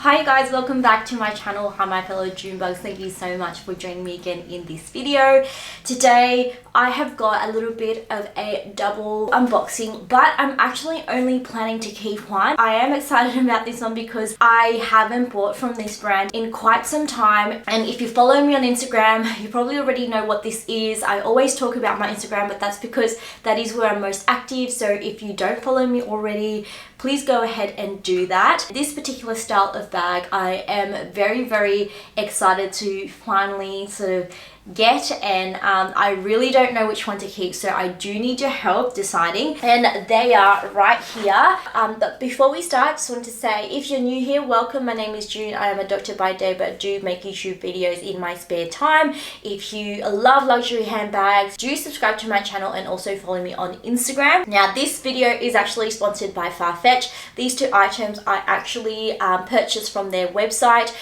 Hi guys, welcome back to my channel. Hi my fellow June bugs. Thank you so much for joining me again in this video. Today I have got a little bit of a double unboxing, but I'm actually only planning to keep one. I am excited about this one because I haven't bought from this brand in quite some time, and if you follow me on Instagram you probably already know what this is. I always talk about my Instagram, but that's because that is where I'm most active, so if you don't follow me already, please go ahead and do that. This particular style of bag I am very excited to finally sort of get, and I really don't know which one to keep, so I do need your help deciding, and they are right here. But before we start, I just wanted to say, if you're new here, welcome. My name is June. I am a doctor by day, but do make YouTube videos in my spare time. If you love luxury handbags, do subscribe to my channel and also follow me on Instagram. Now this video is actually sponsored by Farfetch. These two items I actually purchased from their website.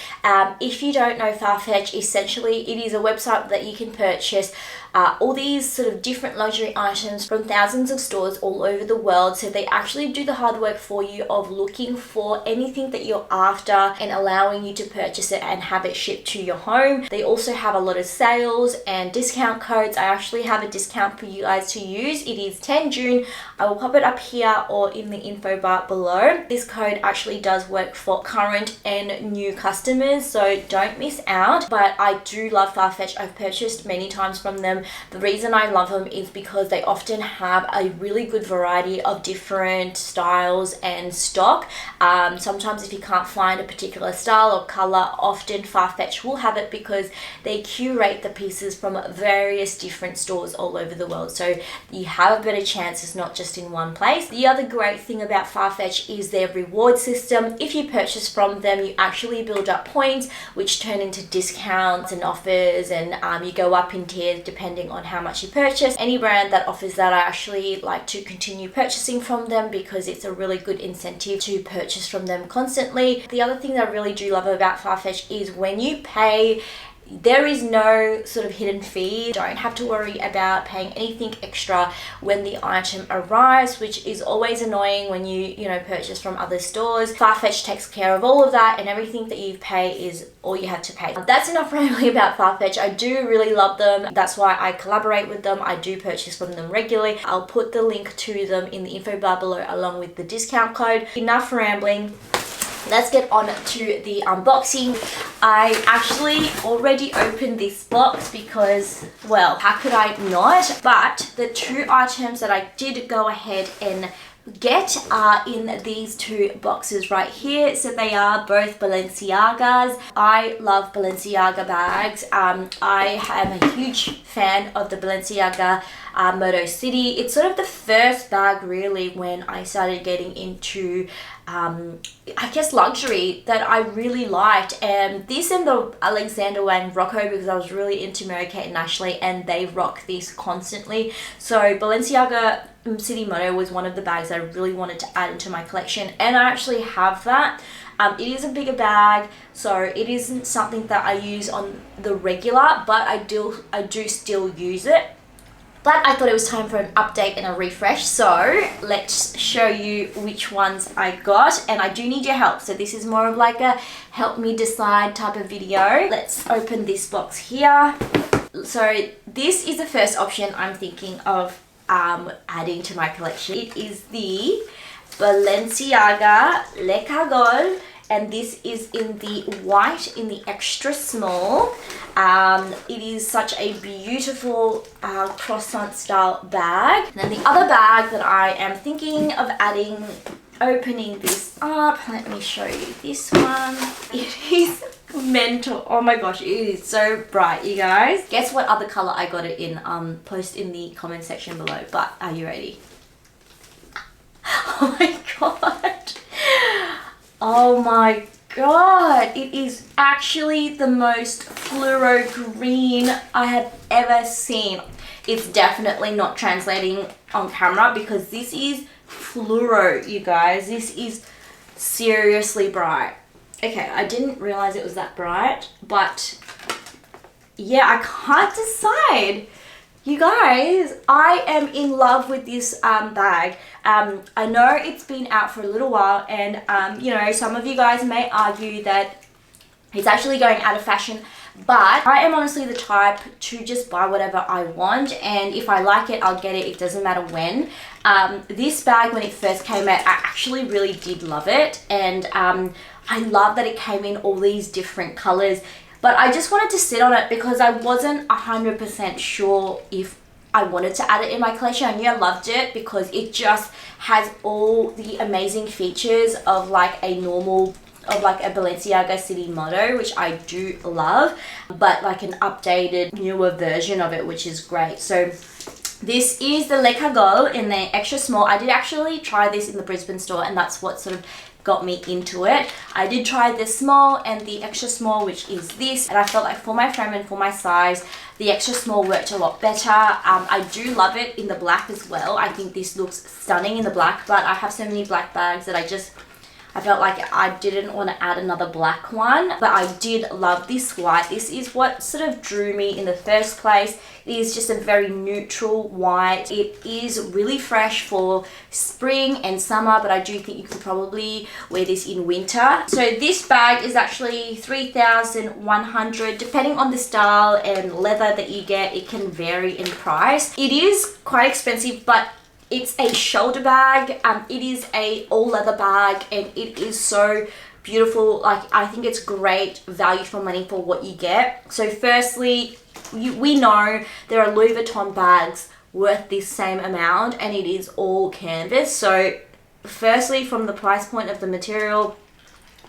If you don't know Farfetch, essentially it is a website that you can purchase all these sort of different luxury items from thousands of stores all over the world. So they actually do the hard work for you of looking for anything that you're after and allowing you to purchase it and have it shipped to your home. They also have a lot of sales and discount codes. I actually have a discount for you guys to use. It is 10 June. I will pop it up here or in the info bar below. This code actually does work for current and new customers, so don't miss out. But I do love Farfetch. I've purchased many times from them. The reason I love them is because they often have a really good variety of different styles and stock. Sometimes if you can't find a particular style or color, often Farfetch will have it because they curate the pieces from various different stores all over the world, so you have a better chance it's not just in one place. The other great thing about Farfetch is their reward system. If you purchase from them, you actually build up points which turn into discounts and offers, and you go up in tiers depending on how much you purchase. Any brand that offers that, I actually like to continue purchasing from them because it's a really good incentive to purchase from them constantly. The other thing that I really do love about Farfetch is when you pay, there is no sort of hidden fee. You don't have to worry about paying anything extra when the item arrives, which is always annoying when you purchase from other stores. Farfetch takes care of all of that, and everything that you pay is all you have to pay. That's enough really about Farfetch. I do really love them. That's why I collaborate with them. I do purchase from them regularly. I'll put the link to them in the info bar below along with the discount code. Enough rambling. Let's get on to the unboxing. I actually already opened this box because, well, how could I not? But the two items that I did go ahead and get are in these two boxes right here. So they are both Balenciagas. I love Balenciaga bags. I am a huge fan of the Balenciaga Moto City. It's sort of the first bag really when I started getting into I guess luxury that I really liked, and this and the Alexander Wang Rocco, because I was really into Mary-Kate and Ashley and they rock this constantly. So Balenciaga City Moto was one of the bags I really wanted to add into my collection, and I actually have that. It is a bigger bag, so it isn't something that I use on the regular, but I do still use it. But I thought it was time for an update and a refresh, so let's show you which ones I got, and I do need your help, so this is more of like a help me decide type of video. Let's open this box here. So this is the first option I'm thinking of adding to my collection. It is the Balenciaga Le Cagole, and this is in the white, in the extra small. It is such a beautiful croissant style bag. And then the other bag that I am thinking of adding, opening this up, let me show you this one. It is mental. Oh my gosh, it is so bright, you guys. Guess what other color I got it in? Post in the comment section below, but are you ready? Oh my god. Oh my god, it is actually the most fluoro green I have ever seen. It's definitely not translating on camera because this is fluoro, you guys. This is seriously bright. Okay, I didn't realize it was that bright, but yeah, I can't decide You guys, I am in love with this bag. I know it's been out for a little while, and you know, some of you guys may argue that it's actually going out of fashion, but I am honestly the type to just buy whatever I want, and if I like it, I'll get it. It doesn't matter when. This bag, when it first came out, I actually really did love it, and I love that it came in all these different colors. But I just wanted to sit on it because I wasn't 100% sure if I wanted to add it in my collection. I knew I loved it because it just has all the amazing features of like a Balenciaga City motto, which I do love, but like an updated, newer version of it, which is great. So this is the Le Cagole in the extra small. I did actually try this in the Brisbane store, and that's what sort of got me into it. I did try the small and the extra small, which is this, and I felt like for my frame and for my size, the extra small worked a lot better. I do love it in the black as well. I think this looks stunning in the black, but I have so many black bags that I felt like I didn't want to add another black one, but I did love this white. This is what sort of drew me in the first place. It is just a very neutral white. It is really fresh for spring and summer, but I do think you could probably wear this in winter. So this bag is actually $3,100. Depending on the style and leather that you get, it can vary in price. It is quite expensive, but it's a shoulder bag. It is a all leather bag, and it is so beautiful. Like, I think it's great value for money for what you get. So firstly, we know there are Louis Vuitton bags worth this same amount, and it is all canvas. So firstly, from the price point of the material,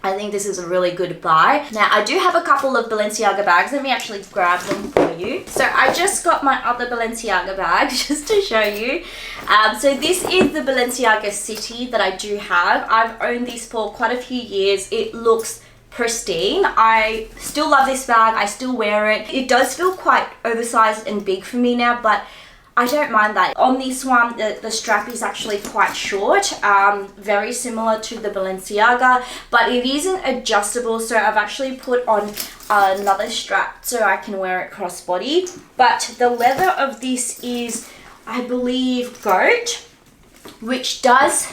I think this is a really good buy. Now, I do have a couple of Balenciaga bags. Let me actually grab them for you. So I just got my other Balenciaga bag just to show you. So this is the Balenciaga City that I do have. I've owned this for quite a few years. It looks pristine. I still love this bag. I still wear it. It does feel quite oversized and big for me now, but I don't mind that. On this one, the strap is actually quite short, very similar to the Balenciaga, but it isn't adjustable, so I've actually put on another strap so I can wear it crossbody. But the leather of this is, I believe, goat, which does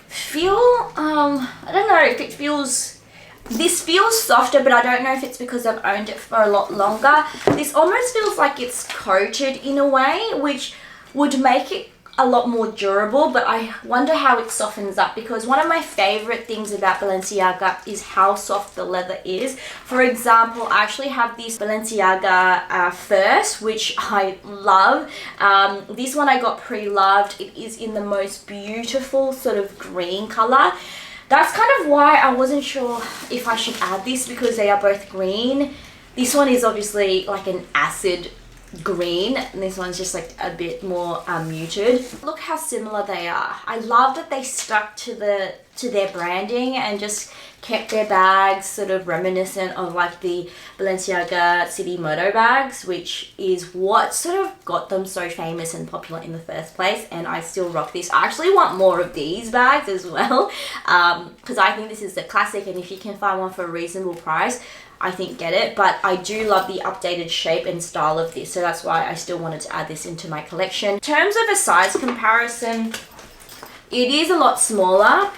feel, I don't know if it feels, this feels softer, but I don't know if it's because I've owned it for a lot longer. This almost feels like it's coated in a way, which would make it a lot more durable, but I wonder how it softens up, because one of my favorite things about Balenciaga is how soft the leather is. For example, I actually have this Balenciaga First, which I love. This one I got pre-loved. It is in the most beautiful sort of green color. That's kind of why I wasn't sure if I should add this, because they are both green. This one is obviously like an acid green, and this one's just like a bit more muted. Look how similar they are. I love that they stuck to their branding and just kept their bags sort of reminiscent of like the Balenciaga City Moto bags, which is what sort of got them so famous and popular in the first place. And I still rock this. I actually want more of these bags as well, because I think this is a classic, and if you can find one for a reasonable price, I think get it. But I do love the updated shape and style of this, so that's why I still wanted to add this into my collection. In terms of a size comparison, it is a lot smaller,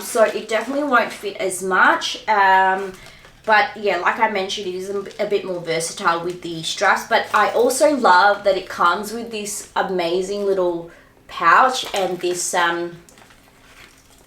so it definitely won't fit as much. But yeah, like I mentioned, it is a bit more versatile with the straps. But I also love that it comes with this amazing little pouch and this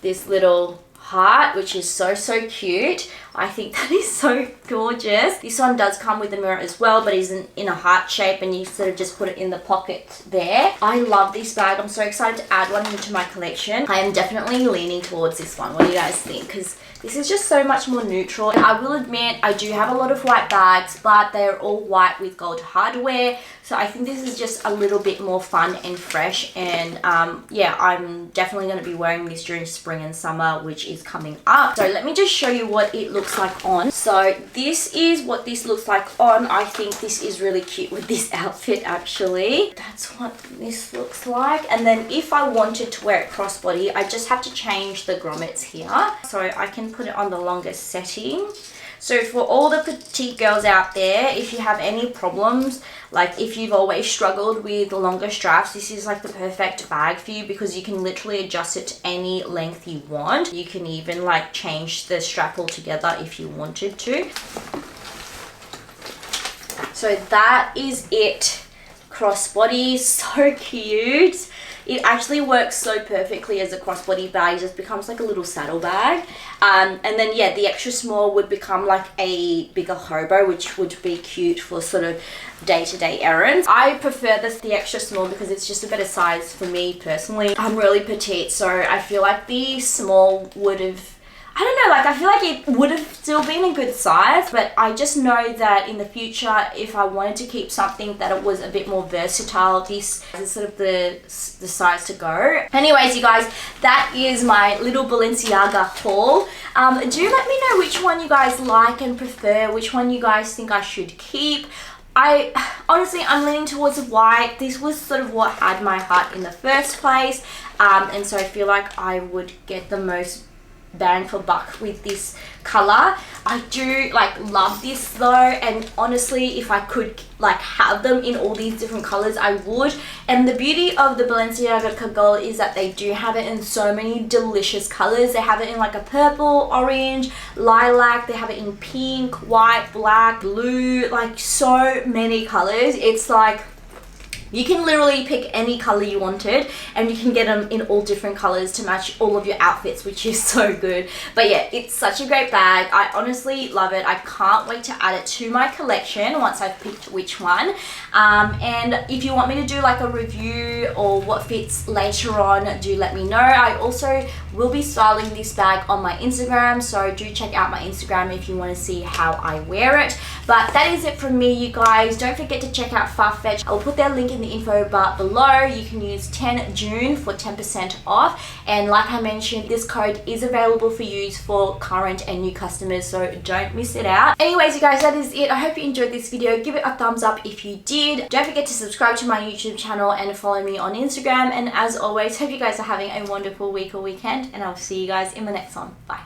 this little heart, which is so cute. I think that is so gorgeous. This one does come with a mirror as well, but isn't in a heart shape, and you sort of just put it in the pocket there. I love this bag. I'm so excited to add one into my collection. I am definitely leaning towards this one. What do you guys think? Because this is just so much more neutral. I will admit, I do have a lot of white bags, but they're all white with gold hardware. So I think this is just a little bit more fun and fresh. And yeah, I'm definitely going to be wearing this during spring and summer, which is coming up. So let me just show you what it looks like on. So this is what this looks like on. I think this is really cute with this outfit, actually. That's what this looks like. And then if I wanted to wear it crossbody, I just have to change the grommets here. So I can put it on the longest setting. So for all the petite girls out there, if you have any problems, like if you've always struggled with longer straps, this is like the perfect bag for you because you can literally adjust it to any length you want. You can even like change the strap altogether if you wanted to. So that is it. Crossbody, so cute. It actually works so perfectly as a crossbody bag. It just becomes like a little saddle bag. And then yeah, the extra small would become like a bigger hobo, which would be cute for sort of day-to-day errands. I prefer the extra small because it's just a better size for me personally. I'm really petite, so I feel like the small would have, I don't know, like I feel like it would have still been a good size, but I just know that in the future, if I wanted to keep something that it was a bit more versatile, this is sort of the size to go. Anyways, you guys, that is my little Balenciaga haul. Do let me know which one you guys like and prefer, which one you guys think I should keep. Honestly, I'm leaning towards white. This was sort of what had my heart in the first place. And so I feel like I would get the most bang for buck with this color. I do like love this though, and honestly if I could like have them in all these different colors I would. And the beauty of the Balenciaga Kagol is that they do have it in so many delicious colors. They have it in like a purple, orange, lilac, they have it in pink, white, black, blue, like so many colors. It's like you can literally pick any color you wanted and you can get them in all different colors to match all of your outfits, which is so good. But yeah, it's such a great bag. I honestly love it. I can't wait to add it to my collection once I've picked which one. And if you want me to do like a review or what fits later on, do let me know. I also will be styling this bag on my Instagram, so do check out my Instagram if you want to see how I wear it. But that is it from me, you guys. Don't forget to check out Farfetch. I'll put their link in the info bar below. You can use 10 June for 10% off, and like I mentioned, this code is available for use for current and new customers, so don't miss it out. Anyways, you guys, that is it. I hope you enjoyed this video. Give it a thumbs up if you did. Don't forget to subscribe to my YouTube channel and follow me on Instagram, and as always, hope you guys are having a wonderful week or weekend, and I'll see you guys in the next one. Bye.